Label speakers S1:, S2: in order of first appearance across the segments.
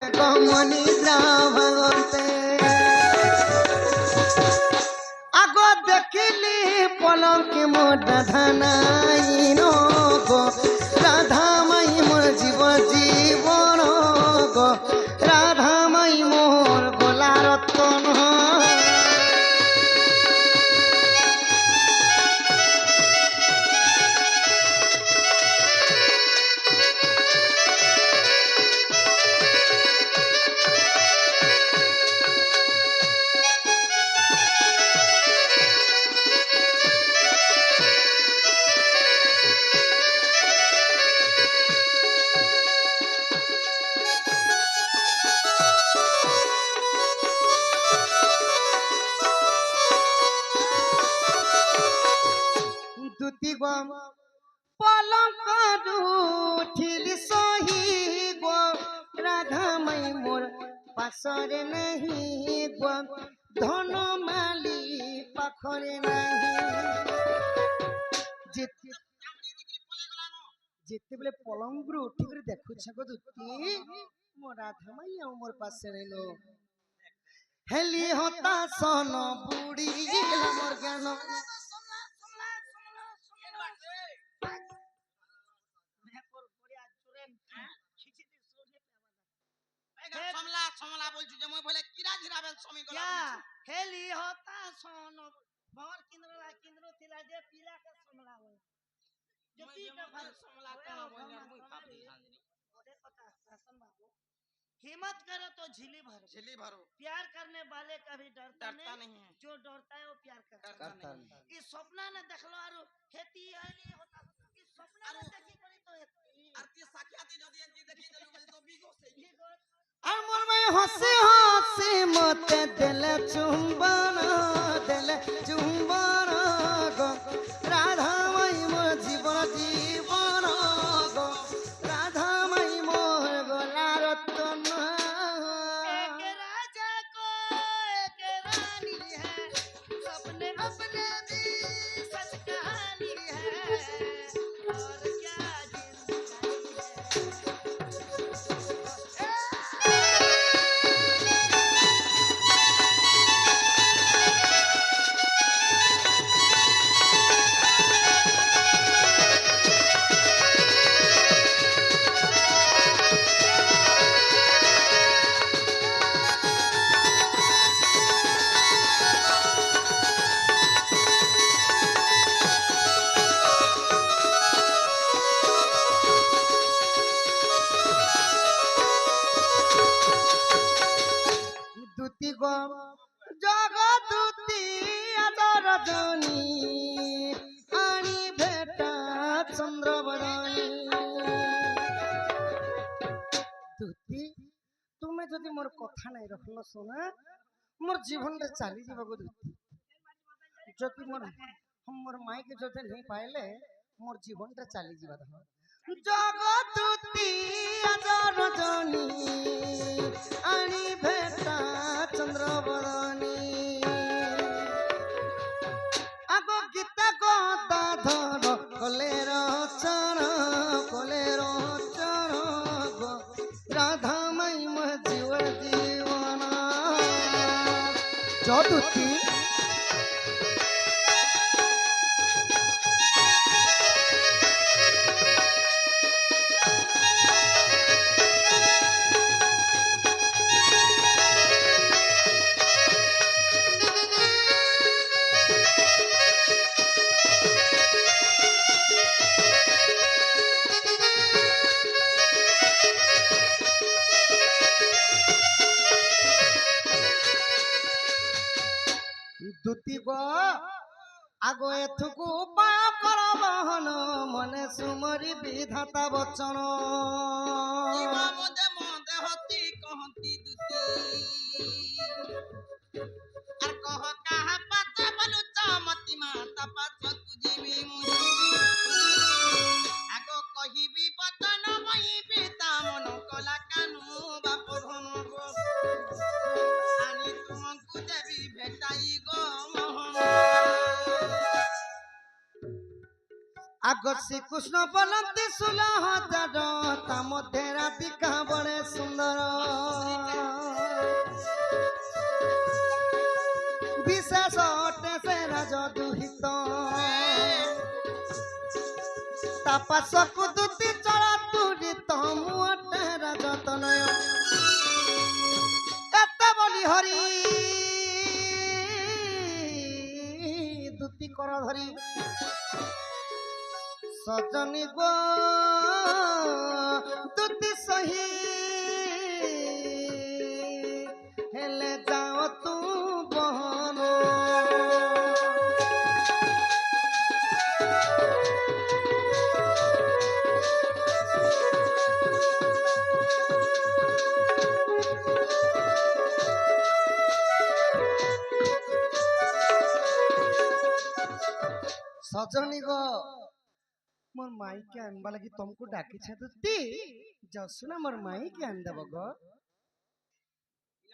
S1: কমনি ভাঙতে আগ দেখিলি পলকে মোর রাধা নাই গো রাধা মাই মোর জীবন গো রাধা মাই মোর গলা রতন দুতি গম পলকରୁ উঠিলি সহি গো রাধা মাই মোর পাশরে নাহি গো ধন মালি পাখরে নাহি যেତେବେଳେ পলঙ্গରୁ ଉଠିକରି ଦେଖୁଛ ଗো ଦୁତି ମୋ ରାଧା ମାଇ ଆଉ ମୋର ପାଶରେ लो ହେଲି ହତା ସନ ବୁଢୀ ମୋର ଜ୍ଞାନ
S2: সমলা সমলা বলছু যে মই বলে কিরা ঝিরাবেন সমী গলা
S1: হেলি হতা সন ভর কেন্দ্র থিলা যে পিলা কে সমলা হয় যদি কে ভর
S2: সমলা কোন বলে মই ভাবি জানি
S1: ওরে কথা শাসন बाबू हिम्मत करो तो झिली भरो प्यार करने वाले कभी डरता नहीं है जो डरता है वो प्यार करता नहीं इस सपना ने देखलो आरो हेती आइली होता इस सपना ने देखी करी तो
S2: आरती साखियाती जदी एंजी देखी देलु बले तो बिगो से
S1: আর মোর মাই হসে হসে মতে দেলে চুম্বন গো রাধা মাই মোর জীবন গো রাধা মাই মোর গলা রতন एक राजा को एक रानी है सपने अपने भी सच कहानी है और क्या দুতি গম জগদূতি আদর জনী আনি ভেটা চন্দ্রবরণী দুতি তুমি যদি মোর কথা নাই রখল শোনা মোর জীবনরে চালি যাবো দুতি যদি মোর মাইকে যদি নেই পাইলে মোর জীবনটা চালি যাবা ধর জগদূতি আদর জনী আনি ভেটা চন্দ্রবরণী আগ গীতা গদা ধর কলের চরণ গো রাধা মাই মো জীবন যদুতি দুতি গো আগ এথুকু উপায় কর বহন মনে সুমরি বিধাতা বচন
S2: মদে মদে হতি কহতি দুতি আর কহ কাহা পাতা বলু চমতি মাতা পাছকু জিবি মুই আগ কহিবি বচন মহিবি তা মন কলা কানু বাপ ধন গো আনি তুমকু দেবি ভেটাই গো মোহন
S1: আগ শ্রীকৃষ্ণ বলন্তি 16,000 তা মধ্যে রাধিকা বড়ে সুন্দর
S3: ବିଶେଷ ଅଟେ ସେ ରାଜ ଦୁହିତ ତାପାସକୁ ଦୁତି ଚଳା ତୁରିତ ମୁଁ ଅଟେ ରାଜ ତନୟ ଏତେ ବୋଲି ହରି ଦୁତି କର ଧରି ସଜନୀ ଗୋ ଦୁତି ସହି ହେଲେ ଯାଅ ତୁ ବହନ सजनी गो मोर माई के आनबा लगी तुमको डाकी छे दुती जसु ना मोर माई के आन देबो गो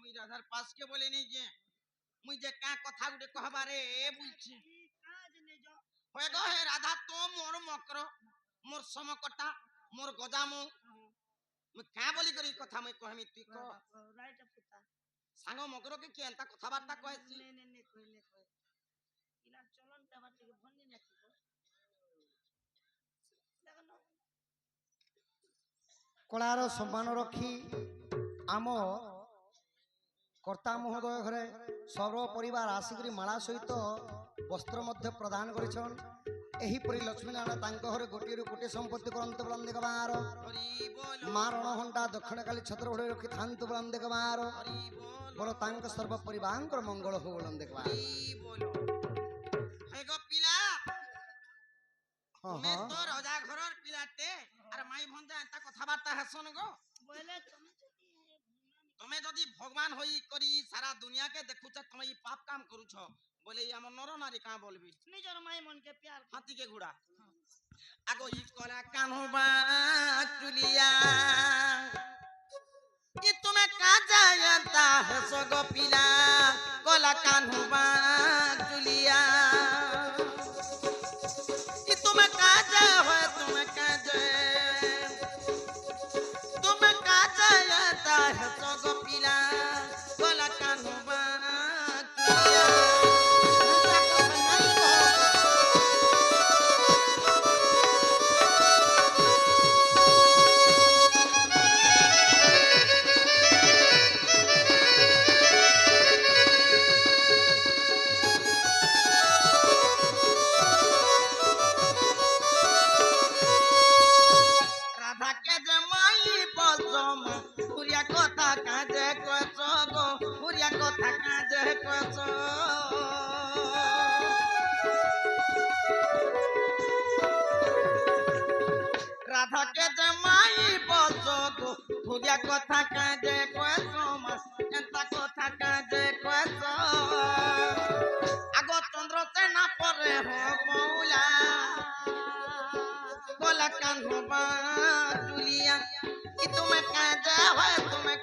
S2: मुई राधार पास के बोले नहीं जे मुई जे का कथा गुटे कहबारे बुझछे होय गो हे राधा तो मोर मकर मोर समकटा मोर गजामु मुई का बोली करी कथा मुई कहमी तू को
S1: राइट पुता
S2: सांग मकर के के एंता कथा बार्ता कहसी
S1: ने कहले इला चलन देबा के भन्नी ना की देखनो
S3: कलार सम्मान रखी आम कर्ता महोदय घरे सर्व परिवार आसिकरी माला सहित वस्त्र मध्य प्रदान करिछन एहीपरि लक्ष्मी नारायण तांको घरे गोटे गोटे संपत्ति करंत बुलंद गवार मां रणहंडा दक्षिण काली छत्र घोड़े रखी थांत बुलंद गवार बोलो तांको सर्व परिवार मंगल हो बुलंद गवार
S2: हे गो पिला मैं तो राजा घरर पिलाते अरे माई भंजा एंता कथा बार्ता हसन गो
S1: बोले
S2: तमे जदी भगवान होई करी सारा दुनिया के देखुछ तमे ई पाप काम करूछ बोले ई हमर नर नारी का बोलबी
S1: निजर माई मन के प्यार
S2: हाथी के घोड़ा आगो ई कला कान्होबा चुलिया ई तुमे का जायता है सगो पिला कला कान्होबा चुलिया ई तुमे का जा है तुमे का जा तुमे का जायता है सगो पिला कला कान्होबा चुलिया राधा के जमाई बलजम पुरिया कथा काजे कस गो पुरिया कथा काजे कस राधा के जमाई बलजम पुरिया कथा काजे कस एंता कथा काजे कस आगो चंद्र सेना परे हो मौला बोला कान्होबा चुलिया कि तुम्हें काजे है तुम्हें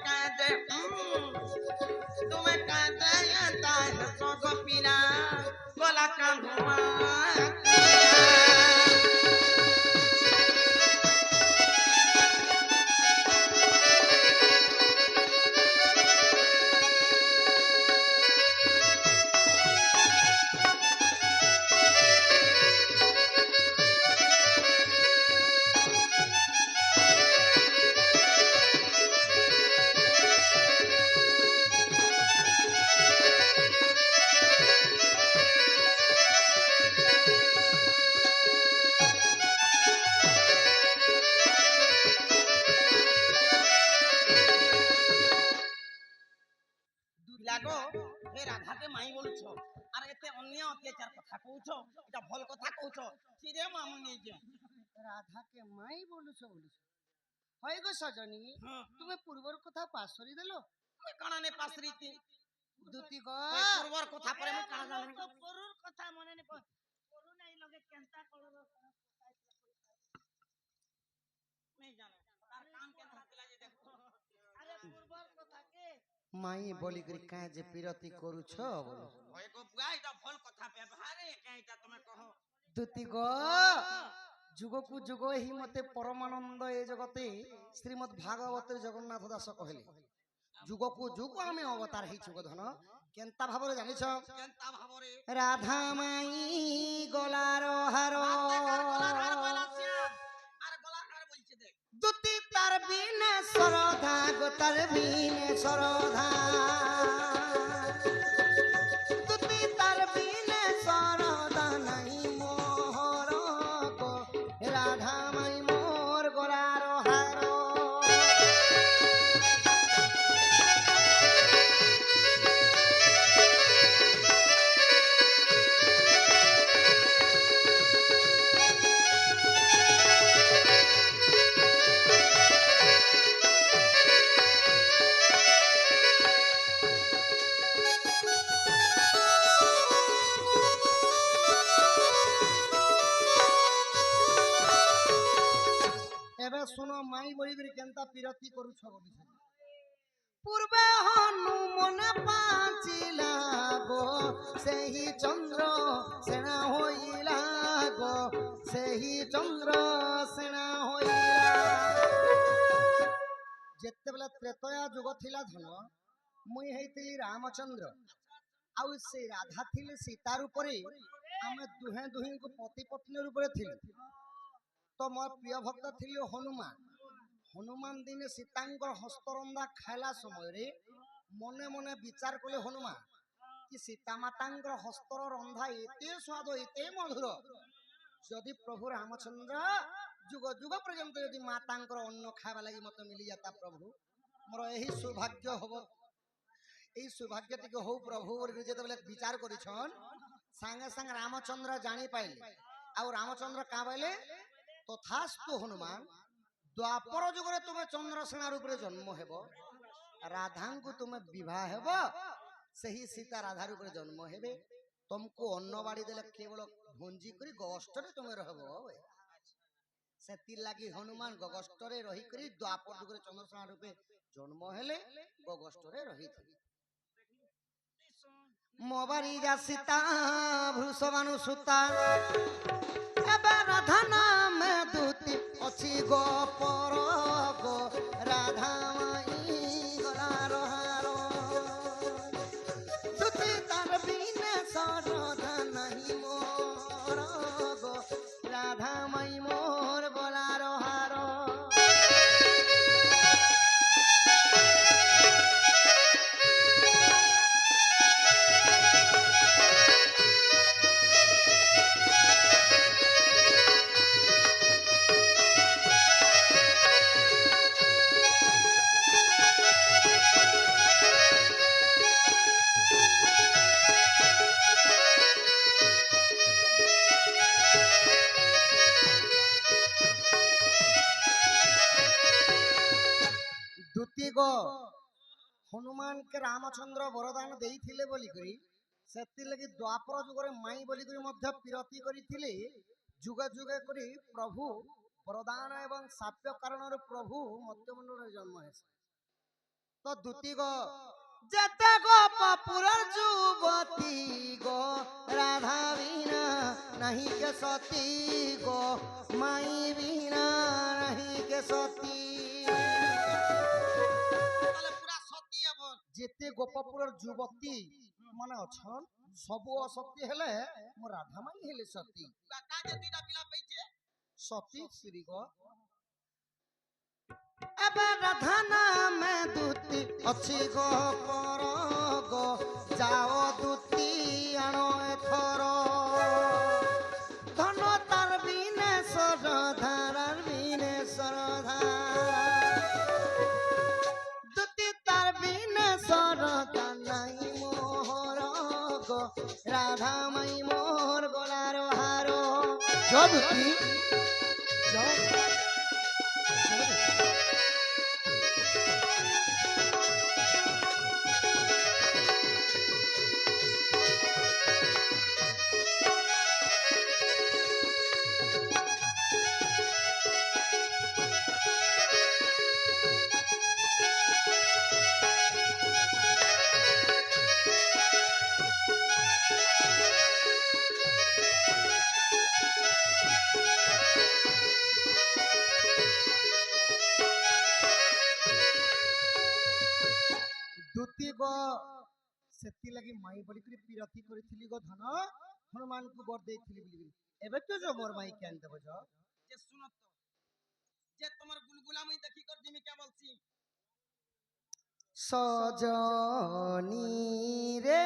S2: काजे आता है सोगो पीना बोला कान्होबा लागो हे राधा के माई बोलुछो अरे एते अन्य अत्याचार कथा कहउछो एटा भल कथा कहउछो सिरे मामू नै जे
S3: राधा के माई बोलुछो होय गो सजनी तुमे पूर्वर कथा पासरी देलो
S2: मैं काना ने पासरीती
S3: दुती गो
S2: पूर्वर कथा परे मैं काना जाने
S1: तो करूर कथा मने ने करू नहीं लगे केंता कलर
S2: नहीं जाने तार काम के था पिला जे देखो
S1: अरे पूर्वर कथा के
S3: माई बोली करी काहे जे पिरती करू छ
S2: होय गो बुआ एटा भल कथा व्यवहारे काईटा तुमे कहो
S3: दुती गो जुगो को जुगो ही मते परमानंद ए जगते श्रीमद् भागवत जगन्नाथ दास कहले जुगो को जुग आमे अवतार ही छु धन କେନ୍ତା ଭାବରେ ଜାଣିଛ
S2: କେନ୍ତା ଭାବରେ
S3: ରାଧା ମାଇ ଗଲାର ହାର ଦୁତି ତାର ବିନେ ସରଧା গো তার বিনে সরধা দুতি তার বিনে সরধা নাই মোহর গো রাধা মাই মোর গলার হার এবে শুনো মাই বলি করে কেনতা বিরতি করুছ বলিছ পূর্বে হনুমান পাঁচিলা গো সেই চন্দ্র সেনা হইলা গো সেই চন্দ্র সেনা হইলা যেতেবেলে ত্রেতয়া যুগ থিলা ধন মুই হেইতিলি রামচন্দ্র ଆଉ ସେ ରାଧା ଥିଲେ ସୀତାର ଉପରେ ଆମେ ଦୁହେଁ ଦୁହିଁଙ୍କୁ ପତି ପତ୍ନୀ ରୂପରେ ଥିଲୁ ତ ମୋର ପ୍ରିୟ ଭକ୍ତ ଥିଲେ ହନୁମାନ ହନୁମାନ ଦିନେ ସୀତାଙ୍କର ହସ୍ତରନ୍ଧା ଖାଇଲା ସମୟରେ ମନେ ମନେ ବିଚାର କଲେ ହନୁମାନ କି ସୀତା ମାତାଙ୍କର ହସ୍ତର ରନ୍ଧା ଏତେ ସ୍ୱାଦ ଏତେ ମଧୁର ଯଦି ପ୍ରଭୁ ରାମଚନ୍ଦ୍ର ଯୁଗ ଯୁଗ ପର୍ଯ୍ୟନ୍ତ ଯଦି ମାତାଙ୍କର ଅନ୍ନ ଖାଇବା ଲାଗି ମତେ ମିଳିଯାତା ପ୍ରଭୁ ମୋର ଏହି ସୌଭାଗ୍ୟ ହବ এই সৌভাগ্য টিকে হও প্রভু যেতবেলে বিচার করিছন সাঙ্গে সাঙ্গে রামচন্দ্র জানি পাইলে আর রামচন্দ্র কা বলে তথাস্তু হনুমান দ্বাপর যুগরে তুমি চন্দ্রসেনা রূপে জন্ম হেব রাধাঙ্কু তুমি বিবাহ হেব সেই সীতা রাধা রূপে জন্ম হেবে তোমাকে অন্ন বাড়ি দেলে কেবল ভঞ্জি করে গগষ্টরে তুমি রহব সেতির লাগি হনুমান গগষ্টরে রহি করে দ্বাপর যুগরে চন্দ্রসেনা রূপে জন্ম হেলে গগষ্টরে রহিথিলে মোবারি যা সীতা ভূষবানু সুতা এবে রাধা নামে দুতি অছি গো পর গো রাধা মাই গলার হার দুতি তার বিনে সরধা নাহি মোর গো রাধা মাই মোর গলার হার দ্বিতীয় হনুমান কে রামচন্দ্র বরদান দেইଥିଲେ বলি করি সেতি লাগি দ্বাপর যুগরে মাই বলি করি মধ্য বিরতি করিଥିଲେ যুগে যুগে করি প্রভু বরদান এবং সাপ্য কারণর প্রভু মধ্যমণ্ডলের জন্ম হয়েছে তো দ্বিতীয় যেতে গোপপুরের যুবতী গো রাধা বিনা নাহি কে সতী গো মাই বিনা নাহি কে সতী যেতে গোপপুরের যুবতী মানে অছন সবু অসতী হেলে মো রাধা মাই হেলে সতী সতী শ্রী গো এবে রাধা নামে দুতি অছি গো পর গো যাও দুতি আনো এথর ধন তার বিনে সরধার বিনে সরধা দুতি তার বিনে সরধা নাই মোহর গো রাধা মাই মোর গলার হার যদুতি सेति लगी माई बड़ी करी पिरती करथिली गो धन हनुमान को बर देथिली बोली एबे तो जो मोर माई केन देबो जो
S2: जे सुनो तो जे तुम्हार गुलगुला मुई देखी कर जिमी क्या बोलसी
S3: सजनी रे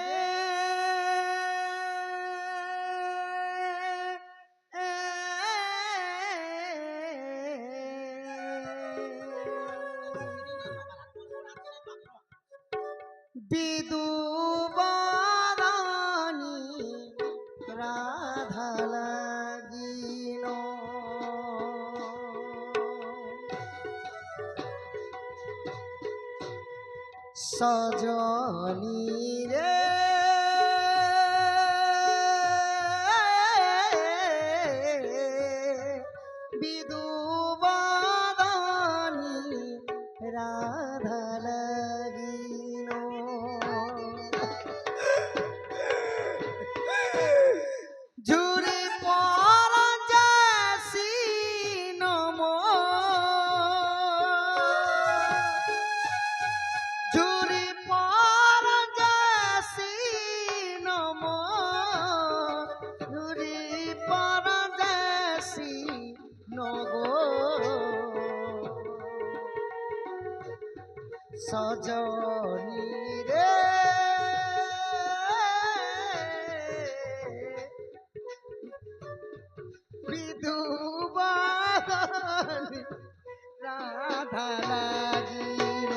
S3: বিদুবারানি রাধা লাগিল সজনি রে বিদুবারানি রাধা লাগিল ঝুরি পর যাসি নম ঝুরি পর যাসি নম ঝুরি পর যাসি নগো সজনি রে বিধুবানি রাধা লাগিল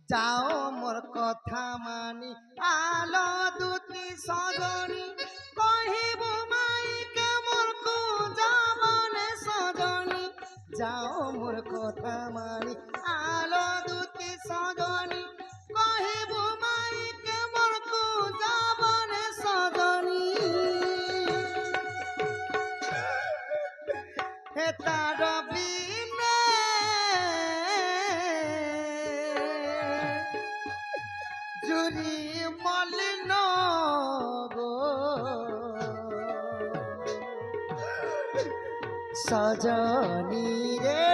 S3: যাও মোর কথা মানি আলো দুতি সজনি কহিব মাইকে মোর কু যাবনে সজনি যাও মোর কথা মানি আলো দুতি সজনি কহিব মাইকে মোর কু যাবনে সজনি হে তার বিনে জুরি মলিন গো সজনি রে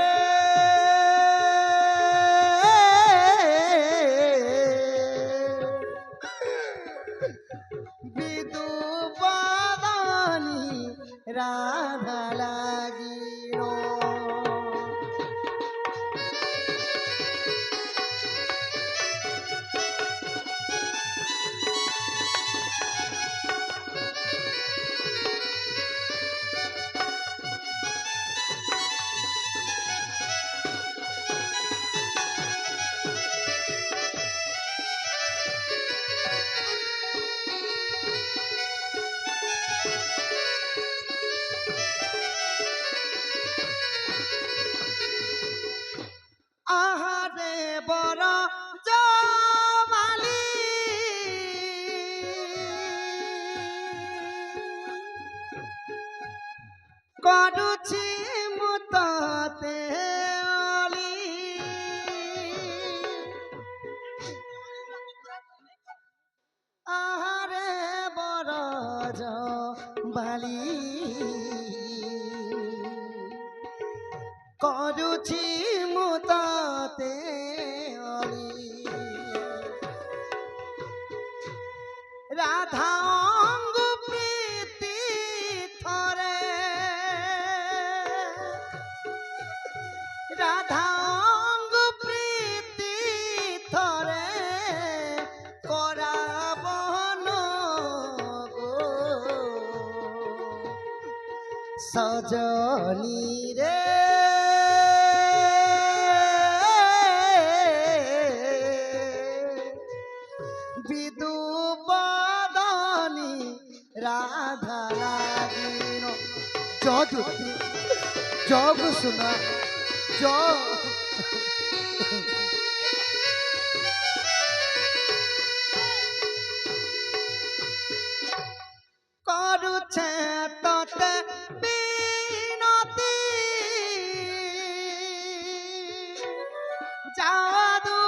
S3: বিদুবাদানি রাধা লাগিল আহারে বড় জমালি করুছি মুততে অলি আহারে বড় জমালি করুছি মুততে অলি রাধা অঙ্গ প্রীতি থরে রাধা অঙ্গ প্রীতি থরে করাবন গো সজনি রে বিদুবাদানি রাধা লাগিল জগ জগ শোনা জগ করুছে ততে বিনতি যাদু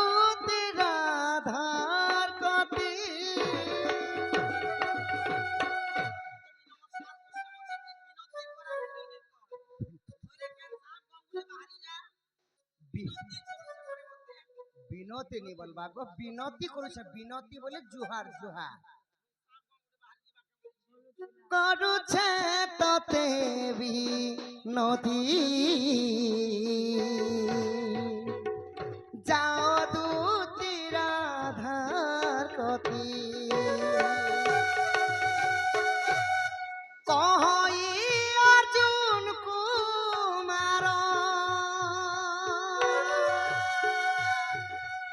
S3: বিনতি নি বলবা গো, বিনতি করছে, বিনতি বলে জুহার জুহার করছে ততে বিনতি যাও দূতি রাধার কতি কহই অর্জুন কুমার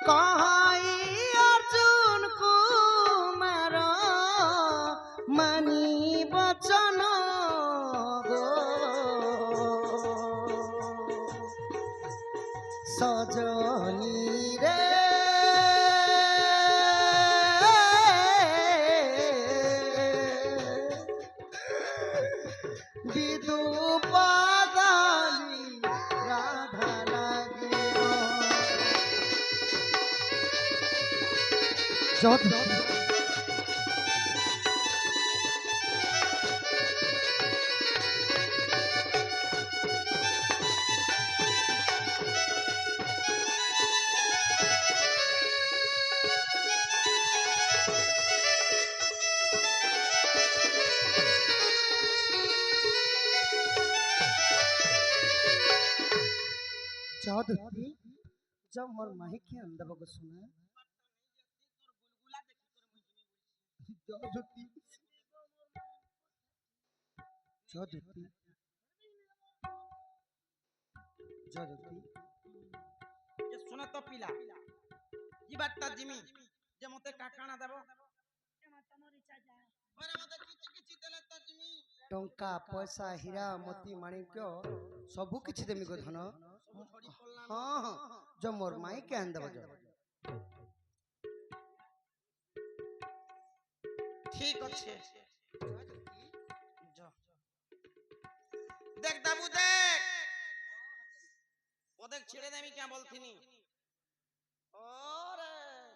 S3: কহই অর্জুন কুমার মানি বচন গো সজনী রে বিদু পাদানি রাধা লাগিল যদি चौधरी जब मोर माही के अंदर बगो सुना चौधरी चौधरी चौधरी
S2: ये सुना तो पिला ई बातटा जिमी जे मते काकाना देबो ओरे मते किछि किछि देले तो जिमी
S3: टंका पैसा हीरा मोती माणिक्य सबु किछि देमी गो धन हाँ हाँ जो मोर माई के अंदर बजो
S2: ठीक আছে जा देख दाबू देख ओ देख ছেড়ে দে আমি क्या बोलथिनी